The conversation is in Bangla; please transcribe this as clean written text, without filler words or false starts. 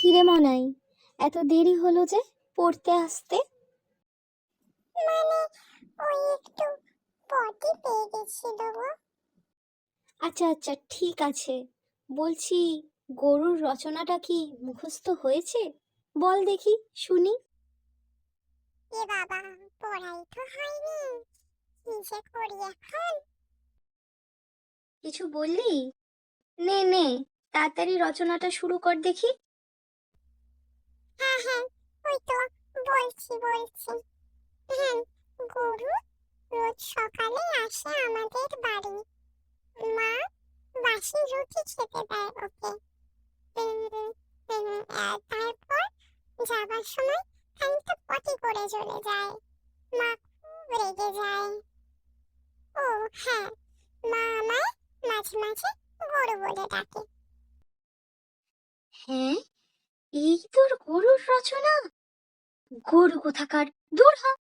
কিরে মনাই, এত দেরি হলো যে পড়তে আসতে? মানে ওই একটু পটি পেয়ে গেছিল গো। আচ্ছা আচ্ছা, ঠিক আছে। বলছি, গরুর রচনাটা কি মুখস্থ হয়েছে? বল দেখি, শুনি। এ বাবা, পড়াই তো হয়নি, কি যে করি এখন। কিছু বললি? নে নে, তাড়াতাড়ি রচনাটা শুরু কর দেখি। হ্যাঁ হ্যাঁ, ওই তো বলছি। হ্যাঁ, গরু রোজ সকালে আসে আমাদের বাড়ি। মা বাসি রুটি খেতে দেয় ওকে। তারপর যাবার সময় খানিকটা পটি করে চলে যায়। মা খুব রেগে যায়। ও হ্যাঁ, মা আমায় মাঝে মাঝে গরু বলে ডাকে। হ্যাঁ, এই তোর গরুর রচনা? গরু কোথাকার, দূর হ।